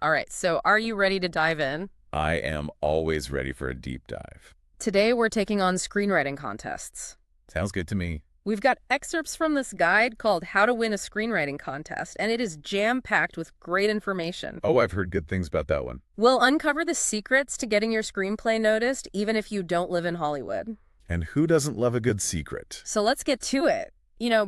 All right, so are you ready to dive in? I am always ready for a deep dive. Today we're taking on screenwriting contests. Sounds good to me. We've got excerpts from this guide called How to Win a Screenwriting Contest, and it is jam-packed with great information. Oh, I've heard good things about that one. We'll uncover the secrets to getting your screenplay noticed, even if you don't live in Hollywood. And who doesn't love a good secret? So let's get to it.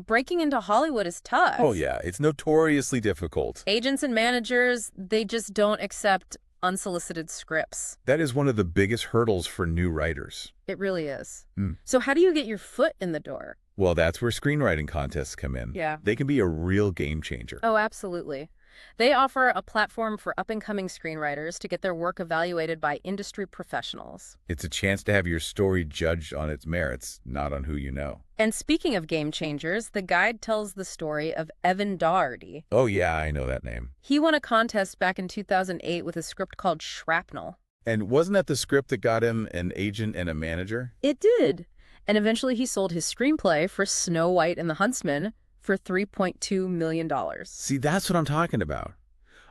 Breaking into Hollywood is tough. Oh, yeah, it's notoriously difficult. Agents and managers, they just don't accept unsolicited scripts. That is one of the biggest hurdles for new writers. It really is. Hmm. So how do you get your foot in the door? Well, that's where screenwriting contests come in. Yeah. They can be a real game changer. Oh, absolutely. They offer a platform for up-and-coming screenwriters to get their work evaluated by industry professionals. It's a chance to have your story judged on its merits, not on who you know. And speaking of game changers, the guide tells the story of Evan Doherty. Oh, yeah, I know that name. He won a contest back in 2008 with a script called Shrapnel. And wasn't that the script that got him an agent and a manager? It did. And eventually he sold his screenplay for Snow White and the Huntsman for $3.2 million. See, that's what I'm talking about.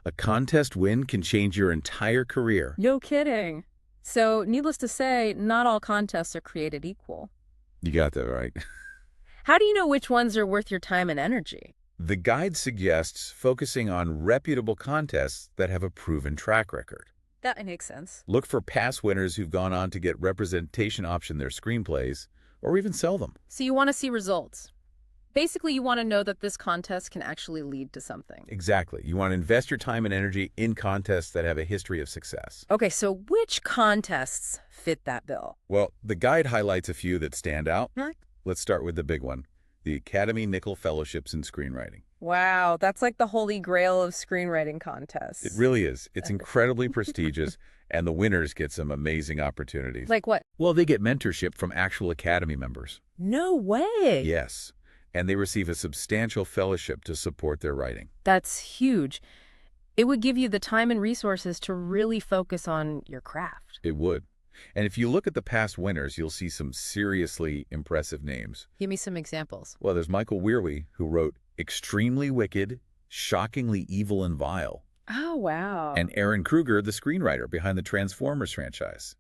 A contest win can change your entire career. No kidding. So, needless to say, not all contests are created equal. You got that right. How do you know which ones are worth your time and energy? The guide suggests focusing on reputable contests that have a proven track record. That makes sense. Look for past winners who've gone on to get representation option their screenplays, or even sell them. So you want to see results. Basically, you want to know that this contest can actually lead to something. Exactly. You want to invest your time and energy in contests that have a history of success. Okay, so which contests fit that bill? Well, the guide highlights a few that stand out. Hmm? Let's start with the big one, the Academy Nickel Fellowships in Screenwriting. Wow, that's like the holy grail of screenwriting contests. It really is. It's incredibly prestigious, and the winners get some amazing opportunities. Like what? Well, they get mentorship from actual Academy members. No way. Yes, and they receive a substantial fellowship to support their writing. That's huge. It would give you the time and resources to really focus on your craft. It would. And if you look at the past winners, you'll see some seriously impressive names. Give me some examples. Well, there's Michael Weirwy, who wrote Extremely Wicked, Shockingly Evil and Vile, Oh, wow. and Aaron Kruger, the screenwriter behind the Transformers franchise.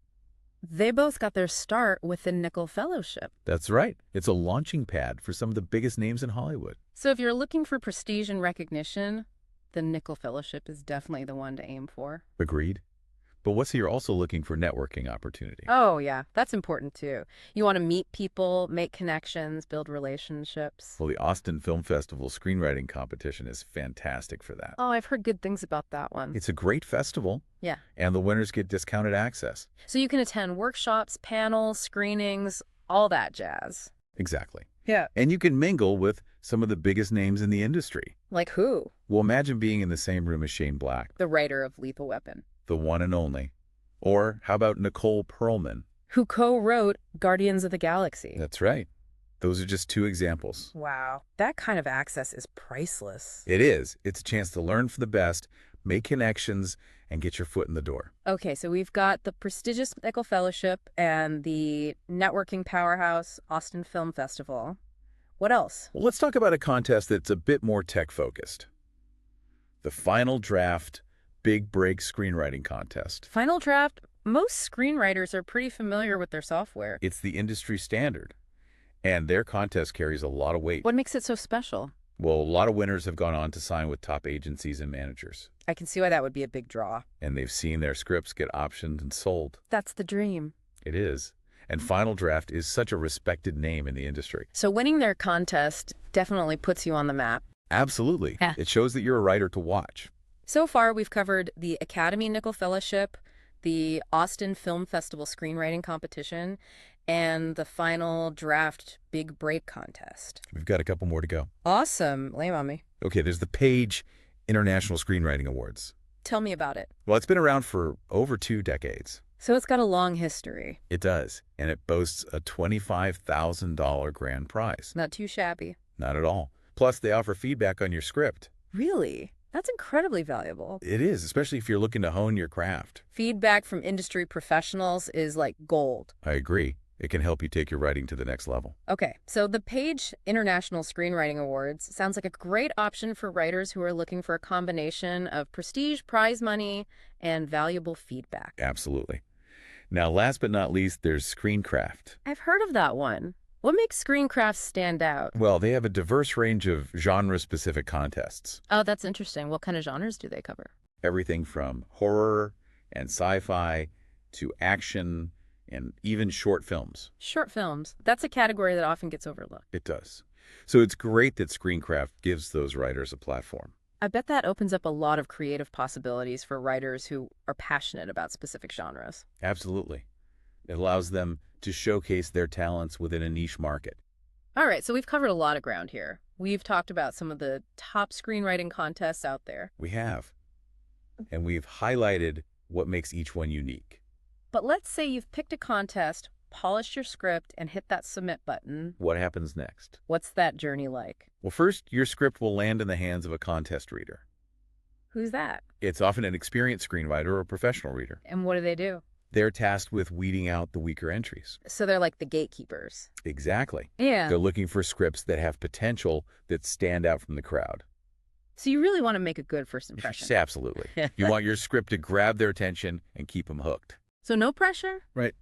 They both got their start with the Nickel Fellowship. That's right. It's a launching pad for some of the biggest names in Hollywood. So if you're looking for prestige and recognition, the Nickel Fellowship is definitely the one to aim for. Agreed. But what's you're also looking for networking opportunity? Oh, yeah, that's important too. You want to meet people, make connections, build relationships. Well, the Austin Film Festival screenwriting competition is fantastic for that. Oh, I've heard good things about that one. It's a great festival, Yeah. and the winners get discounted access. So you can attend workshops, panels, screenings, all that jazz. Exactly. Yeah. And you can mingle with some of the biggest names in the industry. Like who? Well, imagine being in the same room as Shane Black, The writer of Lethal Weapon. the one and only. Or how about Nicole Perlman? Who co-wrote Guardians of the Galaxy. That's right. Those are just two examples. Wow, that kind of access is priceless. It is. It's a chance to learn from the best, make connections, and get your foot in the door. Okay, so we've got the prestigious Nickel Fellowship and the networking powerhouse Austin Film Festival. What else? Well, let's talk about a contest that's a bit more tech-focused. The Final Draft Big Break Screenwriting Contest. Final Draft. Most screenwriters are pretty familiar with their software. It's the industry standard, and their contest carries a lot of weight. What makes it so special? Well, a lot of winners have gone on to sign with top agencies and managers, I can see why that would be a big draw. and they've seen their scripts get optioned and sold. That's the dream. It is. And Final Draft is such a respected name in the industry. So winning their contest definitely puts you on the map. Absolutely. Yeah. It shows that you're a writer to watch. So far, we've covered the Academy Nickel Fellowship, the Austin Film Festival Screenwriting Competition, and the Final Draft Big Break Contest. We've got a couple more to go. Awesome. Lay on me. Okay, there's the Page International Screenwriting Awards. Tell me about it. Well, it's been around for over 2 decades. So it's got a long history. It does, and it boasts a $25,000 grand prize. Not too shabby. Not at all. Plus, they offer feedback on your script. Really? That's incredibly valuable. It is, especially if you're looking to hone your craft. Feedback from industry professionals is like gold. I agree. It can help you take your writing to the next level. Okay, so the Page International Screenwriting Awards sounds like a great option for writers who are looking for a combination of prestige, prize money, and valuable feedback. Absolutely. Now, last but not least, there's Screencraft. I've heard of that one. What makes Screencraft stand out? Well, they have a diverse range of genre-specific contests. Oh, that's interesting. What kind of genres do they cover? Everything from horror and sci-fi to action and even short films. Short films. That's a category that often gets overlooked. It does. So it's great that Screencraft gives those writers a platform. I bet that opens up a lot of creative possibilities for writers who are passionate about specific genres. Absolutely. It allows them to showcase their talents within a niche market. All right, so we've covered a lot of ground here. We've talked about some of the top screenwriting contests out there. We have. And we've highlighted what makes each one unique. But let's say you've picked a contest, polished your script, and hit that submit button. What happens next? What's that journey like? Well, first, your script will land in the hands of a contest reader. Who's that? It's often an experienced screenwriter or a professional reader. And what do? They're tasked with weeding out the weaker entries. So they're like the gatekeepers. Exactly. Yeah. They're looking for scripts that have potential that stand out from the crowd. So you really want to make a good first impression. Absolutely. You want your script to grab their attention and keep them hooked. So no pressure? Right.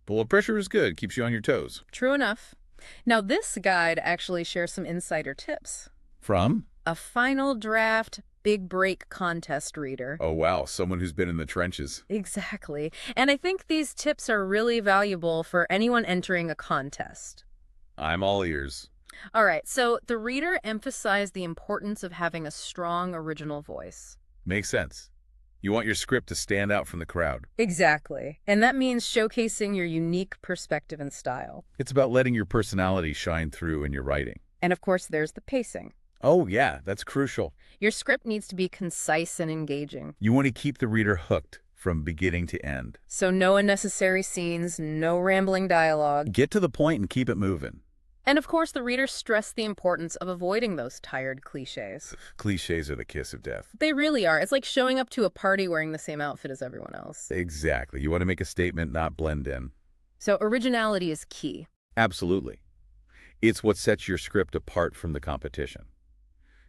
But pressure is good. Keeps you on your toes. True enough. Now this guide actually shares some insider tips. From? A final draft big break contest reader. Oh, wow. Someone who's been in the trenches. Exactly. And I think these tips are really valuable for anyone entering a contest. I'm all ears. All right, so the reader emphasized the importance of having a strong original voice. Makes sense. You want your script to stand out from the crowd. Exactly. And that means showcasing your unique perspective and style. It's about letting your personality shine through in your writing. And of course, there's the pacing. Oh, yeah, that's crucial. Your script needs to be concise and engaging. You want to keep the reader hooked from beginning to end. So no unnecessary scenes, no rambling dialogue. Get to the point and keep it moving. And of course, the reader stressed the importance of avoiding those tired cliches. Cliches are the kiss of death. They really are. It's like showing up to a party wearing the same outfit as everyone else. Exactly. You want to make a statement, not blend in. So originality is key. Absolutely. It's what sets your script apart from the competition.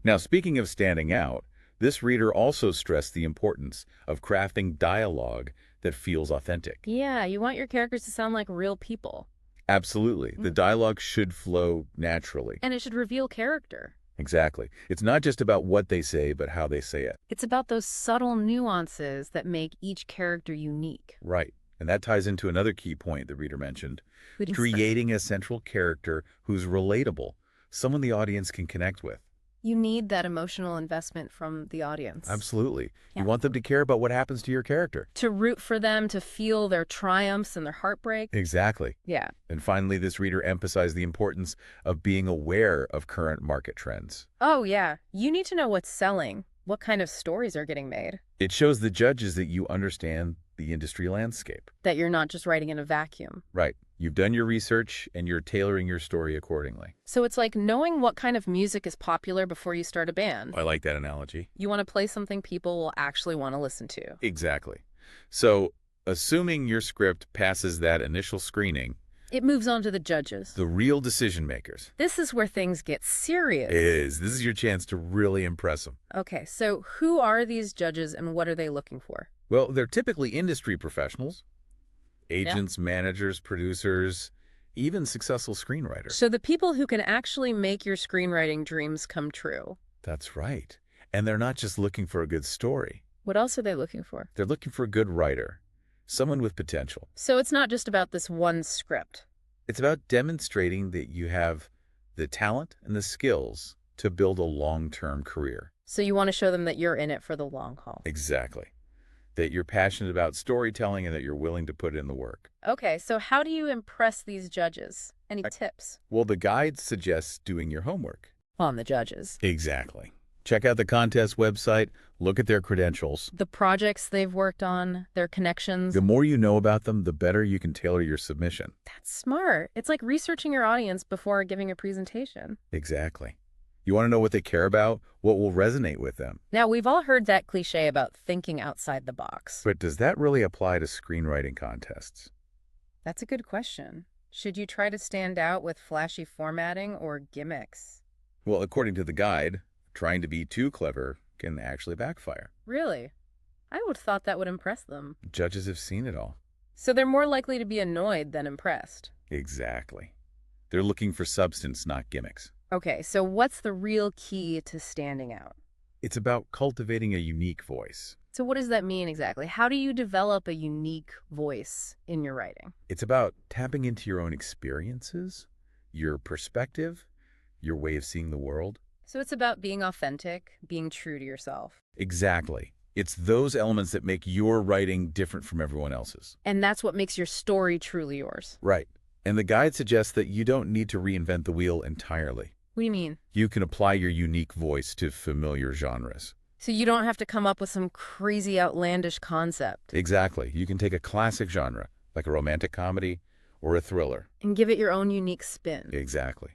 Now, speaking of standing out, this reader also stressed the importance of crafting dialogue that feels authentic. Yeah, you want your characters to sound like real people. Absolutely. The dialogue should flow naturally. And it should reveal character. Exactly. It's not just about what they say, but how they say it. It's about those subtle nuances that make each character unique. Right. And that ties into another key point the reader mentioned. Who didn't Creating a central character who's relatable, someone the audience can connect with. You need that emotional investment from the audience. Absolutely. Yeah. You want them to care about what happens to your character. To root for them, to feel their triumphs and their heartbreak. Exactly. Yeah. And finally, this reader emphasized the importance of being aware of current market trends. Oh, yeah. You need to know what's selling, what kind of stories are getting made. It shows the judges that you understand the industry landscape. That you're not just writing in a vacuum. Right. You've done your research and you're tailoring your story accordingly. So it's like knowing what kind of music is popular before you start a band. I like that analogy. You want to play something people will actually want to listen to. Exactly. So, assuming your script passes that initial screening, It moves on to the judges. the real decision makers. This is where things get serious. This is your chance to really impress them. Okay, so who are these judges and what are they looking for? Well, they're typically industry professionals, agents, managers, producers, even successful screenwriters. So the people who can actually make your screenwriting dreams come true. That's right. And they're not just looking for a good story. What else are they looking for? They're looking for a good writer, someone with potential. So it's not just about this one script. It's about demonstrating that you have the talent and the skills to build a long-term career. So you want to show them that you're in it for the long haul. Exactly. That you're passionate about storytelling and that you're willing to put in the work. Okay, so how do you impress these judges? Any tips? Well, the guide suggests doing your homework. On the judges. Exactly. Check out the contest website, look at their credentials. The projects they've worked on, their connections. The more you know about them, the better you can tailor your submission. That's smart. It's like researching your audience before giving a presentation. Exactly. You want to know what they care about, what will resonate with them. Now, we've all heard that cliche about thinking outside the box. But does that really apply to screenwriting contests? That's a good question. Should you try to stand out with flashy formatting or gimmicks? Well, according to the guide, trying to be too clever can actually backfire. Really? I would have thought that would impress them. Judges have seen it all. So they're more likely to be annoyed than impressed. Exactly. They're looking for substance, not gimmicks. Okay, so what's the real key to standing out? It's about cultivating a unique voice. So what does that mean exactly? How do you develop a unique voice in your writing? It's about tapping into your own experiences, your perspective, your way of seeing the world. So it's about being authentic, being true to yourself. Exactly. It's those elements that make your writing different from everyone else's. And that's what makes your story truly yours. Right. And the guide suggests that you don't need to reinvent the wheel entirely. What do you mean? You can apply your unique voice to familiar genres. So you don't have to come up with some crazy outlandish concept. Exactly. You can take a classic genre, like a romantic comedy or a thriller. And give it your own unique spin. Exactly.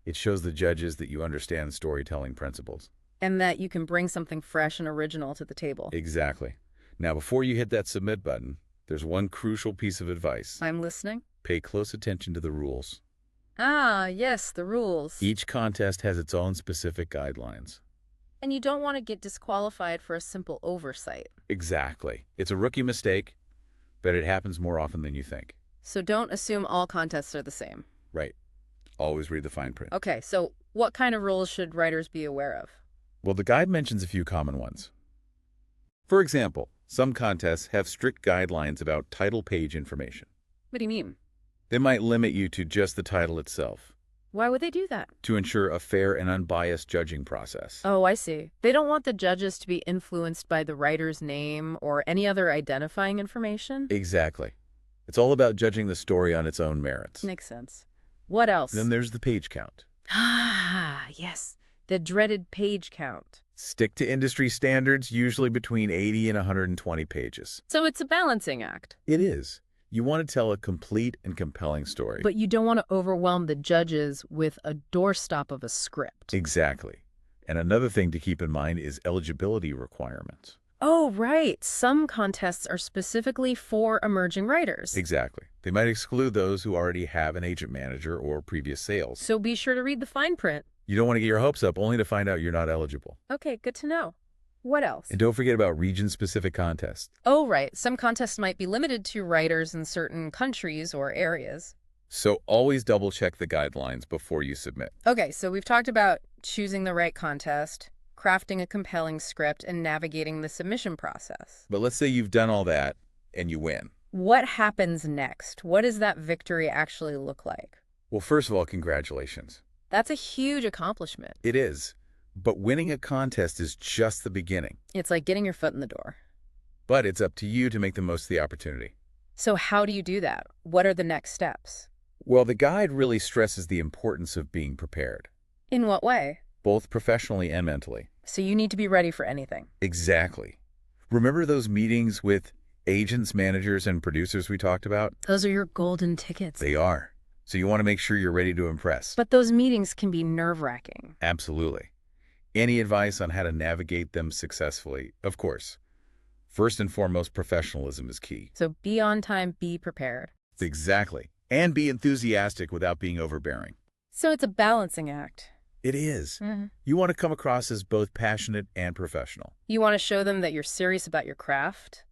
It shows the judges that you understand storytelling principles. And that you can bring something fresh and original to the table. Exactly. Now, before you hit that submit button, there's one crucial piece of advice. I'm listening. Pay close attention to the rules. Ah, yes, the rules. Each contest has its own specific guidelines. And you don't want to get disqualified for a simple oversight. Exactly. It's a rookie mistake, but it happens more often than you think. So don't assume all contests are the same. Right. Always read the fine print. Okay, so what kind of rules should writers be aware of? Well, the guide mentions a few common ones. For example, some contests have strict guidelines about title page information. What do you mean? They might limit you to just the title itself Why would they do that? to ensure a fair and unbiased judging process. Oh, I see. They don't want the judges to be influenced by the writer's name or any other identifying information? Exactly. It's all about judging the story on its own merits. Makes sense. What else? Then there's the page count. Ah, yes. The dreaded page count. Stick to industry standards, usually between 80 and 120 pages. So it's a balancing act. It is. You want to tell a complete and compelling story. But you don't want to overwhelm the judges with a doorstop of a script. Exactly. And another thing to keep in mind is eligibility requirements. Oh, right. Some contests are specifically for emerging writers. Exactly. They might exclude those who already have an agent manager or previous sales. So be sure to read the fine print. You don't want to get your hopes up only to find out you're not eligible. Okay, good to know. What else? And don't forget about region-specific contests. Oh, right. Some contests might be limited to writers in certain countries or areas. So always double-check the guidelines before you submit. Okay, so we've talked about choosing the right contest, crafting a compelling script, and navigating the submission process. But let's say you've done all that and you win. What happens next? What does that victory actually look like? Well, first of all, congratulations. That's a huge accomplishment. It is. But winning a contest is just the beginning. It's like getting your foot in the door. But it's up to you to make the most of the opportunity. So how do you do that? What are the next steps? Well, the guide really stresses the importance of being prepared, In what way? both professionally and mentally. So you need to be ready for anything. Exactly. Remember those meetings with agents, managers, and producers we talked about? Those are your golden tickets. They are. So you want to make sure you're ready to impress. But those meetings can be nerve-wracking. Absolutely. Any advice on how to navigate them successfully? Of course. First and foremost, professionalism is key. So be on time, be prepared. Exactly. And be enthusiastic without being overbearing. So it's a balancing act. It is. Mm-hmm. You want to come across as both passionate and professional, You want to show them that you're serious about your craft.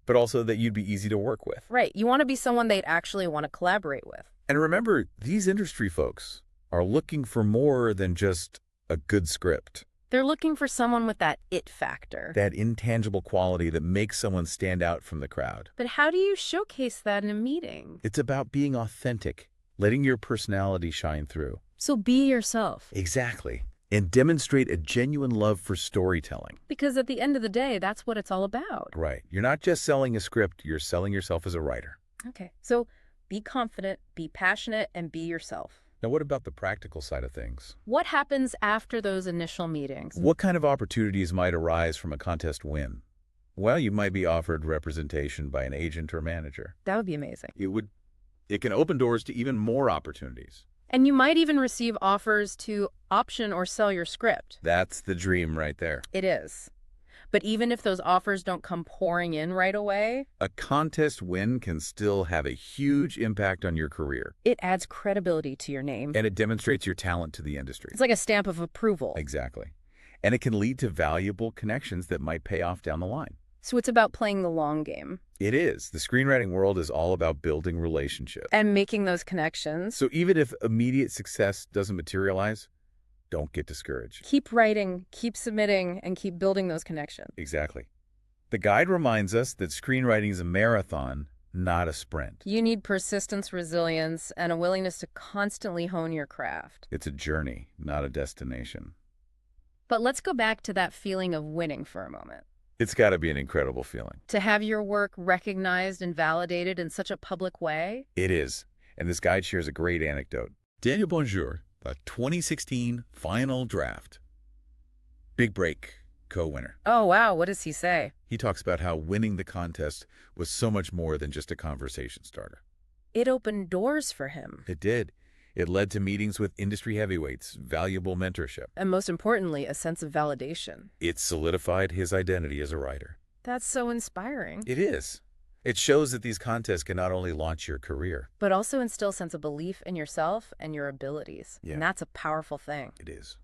but also that you'd be easy to work with. Right. You want to be someone they'd actually want to collaborate with. And remember, these industry folks are looking for more than just a good script. They're looking for someone with that it factor. That intangible quality that makes someone stand out from the crowd. But how do you showcase that in a meeting? It's about being authentic, letting your personality shine through. So be yourself. Exactly. And demonstrate a genuine love for storytelling. Because at the end of the day, that's what it's all about. Right. You're not just selling a script, you're selling yourself as a writer. Okay. So be confident, be passionate, and be yourself. Now, what about the practical side of things? What happens after those initial meetings? What kind of opportunities might arise from a contest win? Well, you might be offered representation by an agent or manager. That would be amazing. It can open doors to even more opportunities. And you might even receive offers to option or sell your script. That's the dream right there. It is. But even if those offers don't come pouring in right away, A contest win can still have a huge impact on your career, it adds credibility to your name. and it demonstrates your talent to the industry. It's like a stamp of approval. Exactly. And it can lead to valuable connections that might pay off down the line. So it's about playing the long game It is. The screenwriting world is all about building relationships. and making those connections. So even if immediate success doesn't materialize, don't get discouraged. Keep writing, keep submitting, and keep building those connections. Exactly. The guide reminds us that screenwriting is a marathon, not a sprint. You need persistence, resilience, and a willingness to constantly hone your craft. It's a journey, not a destination. But let's go back to that feeling of winning for a moment. It's got to be an incredible feeling. To have your work recognized and validated in such a public way. It is. And this guide shares a great anecdote. Daniel Bonjour, the 2016 final draft. Big Break co-winner. Oh, wow. What does he say? He talks about how winning the contest was so much more than just a conversation starter. It opened doors for him. It did. It led to meetings with industry heavyweights, valuable mentorship. And most importantly, a sense of validation. It solidified his identity as a writer. That's so inspiring. It is. It shows that these contests can not only launch your career. But also instill a sense of belief in yourself and your abilities. Yeah. And that's a powerful thing. It is.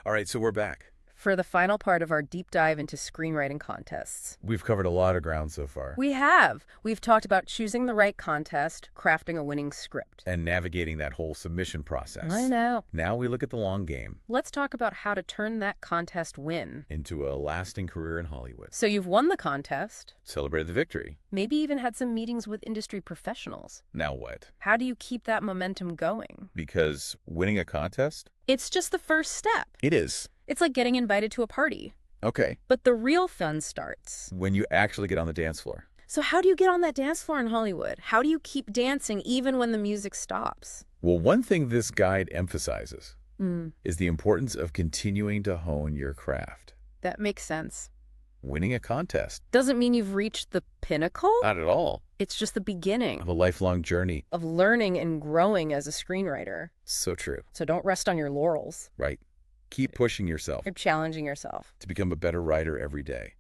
All right, so we're back. For the final part of our deep dive into screenwriting contests. We've covered a lot of ground so far. We have. We've talked about choosing the right contest, crafting a winning script. And navigating that whole submission process. I know. Now we look at the long game. Let's talk about how to turn that contest win. Into a lasting career in Hollywood. So you've won the contest. Celebrated the victory. Maybe even had some meetings with industry professionals. Now what? How do you keep that momentum going? Because winning a contest? It's just the first step. It is. It's like getting invited to a party. Okay. But the real fun starts When you actually get on the dance floor. So how do you get on that dance floor in Hollywood? How do you keep dancing even when the music stops? Well, one thing this guide emphasizes Mm, is the importance of continuing to hone your craft. that makes sense. Winning a contest. Doesn't mean you've reached the pinnacle. Not at all. It's just the beginning Of a lifelong journey. of learning and growing as a screenwriter. So true. So don't rest on your laurels. Right. Keep pushing yourself You're challenging yourself. to become a better writer every day.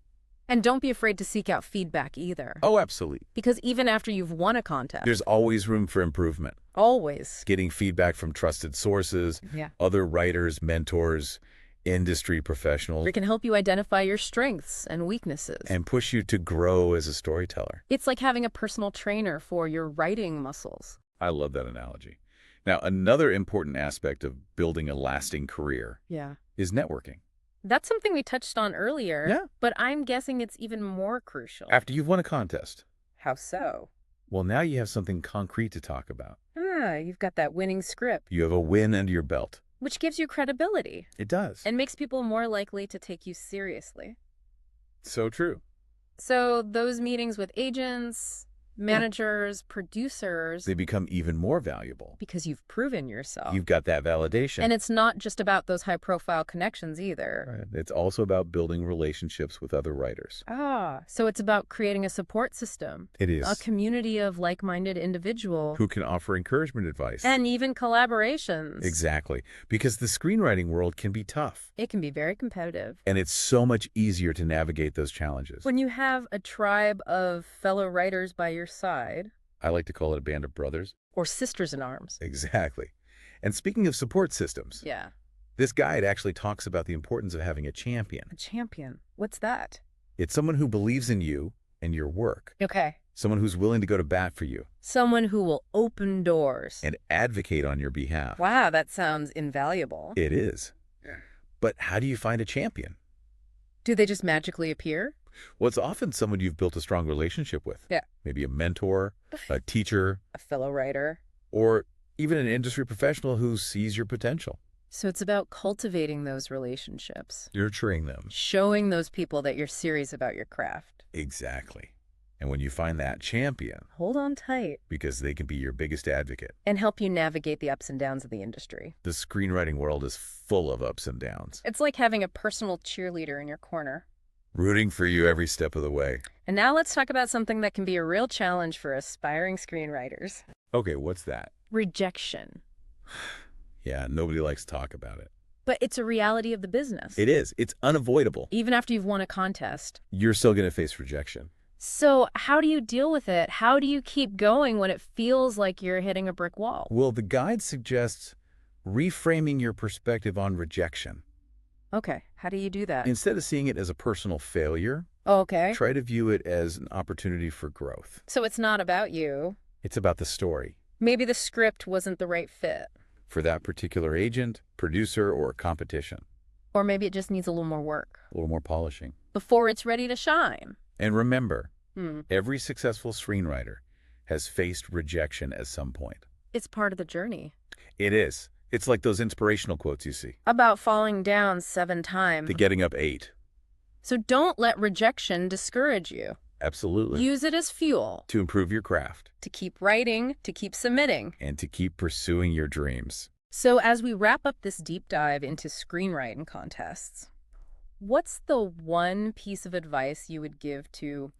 And don't be afraid to seek out feedback either. Oh, absolutely. Because even after you've won a contest, There's always room for improvement. always. Getting feedback from trusted sources, Yeah. other writers, mentors, industry professionals, It can help you identify your strengths and weaknesses. and push you to grow as a storyteller. It's like having a personal trainer for your writing muscles. I love that analogy. Now, another important aspect of building a lasting career Yeah. is networking. That's something we touched on earlier. Yeah. But I'm guessing it's even more crucial. After you've won a contest, How so? well, now you have something concrete to talk about. You've got that winning script, You have a win under your belt. which gives you credibility It does. and makes people more likely to take you seriously. So true. So those meetings with agents, managers, producers, They become even more valuable. because you've proven yourself. You've got that validation. And it's not just about those high-profile connections either. Right. It's also about building relationships with other writers. So it's about creating a support system, It is. a community of like-minded individuals, Who can offer encouragement advice. and even collaborations. Exactly. Because the screenwriting world can be tough. It can be very competitive. And it's so much easier to navigate those challenges. When you have a tribe of fellow writers by your side, I like to call it a band of brothers. or sisters in arms. Exactly. And speaking of support systems, Yeah. this guide actually talks about the importance of having a champion. A champion. What's that? It's someone who believes in you and your work. Okay. Someone who's willing to go to bat for you Someone who will open doors. and advocate on your behalf. Wow, that sounds invaluable. It is. But how do you find a champion? Do they just magically appear? Well, it's often someone you've built a strong relationship with. Yeah. Maybe a mentor, a teacher, A fellow writer. or even an industry professional who sees your potential. So it's about cultivating those relationships, Nurturing them. showing those people that you're serious about your craft. Exactly. And when you find that champion, Hold on tight because they can be your biggest advocate. and help you navigate the ups and downs of the industry. The screenwriting world is full of ups and downs, It's like having a personal cheerleader in your corner. rooting for you every step of the way. And now let's talk about something that can be a real challenge for aspiring screenwriters. Okay, what's that? Rejection. Yeah, nobody likes to talk about it. But it's a reality of the business. It is. It's unavoidable. Even after you've won a contest. You're still going to face rejection. So how do you deal with it? How do you keep going when it feels like you're hitting a brick wall? Well, the guide suggests reframing your perspective on rejection. Okay, how do you do that? Instead of seeing it as a personal failure, Okay. try to view it as an opportunity for growth. So it's not about you. It's about the story. Maybe the script wasn't the right fit. For that particular agent, producer, or competition. Or maybe it just needs a little more work. A little more polishing. Before it's ready to shine. And remember, Hmm. every successful screenwriter has faced rejection at some point. It's part of the journey. It is. It's like those inspirational quotes you see. About falling down 7 times. The getting up 8. So don't let rejection discourage you. Absolutely. Use it as fuel. To improve your craft. To keep writing, to keep submitting. And to keep pursuing your dreams. So as we wrap up this deep dive into screenwriting contests, what's the one piece of advice you would give to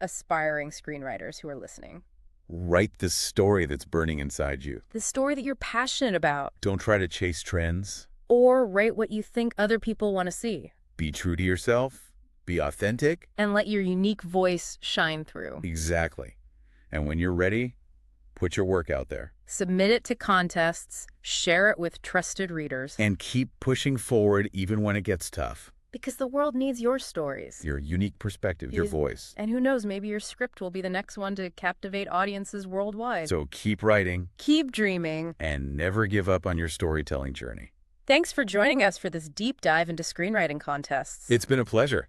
aspiring screenwriters who are listening? Write the story that's burning inside you. The story that you're passionate about. Don't try to chase trends. Or write what you think other people want to see. Be true to yourself. Be authentic. And let your unique voice shine through. Exactly. And when you're ready, put your work out there. Submit it to contests, share it with trusted readers. And keep pushing forward even when it gets tough. Because the world needs your stories. Your unique perspective, your voice. And who knows, maybe your script will be the next one to captivate audiences worldwide. So keep writing. Keep dreaming. And never give up on your storytelling journey. Thanks for joining us for this deep dive into screenwriting contests. It's been a pleasure.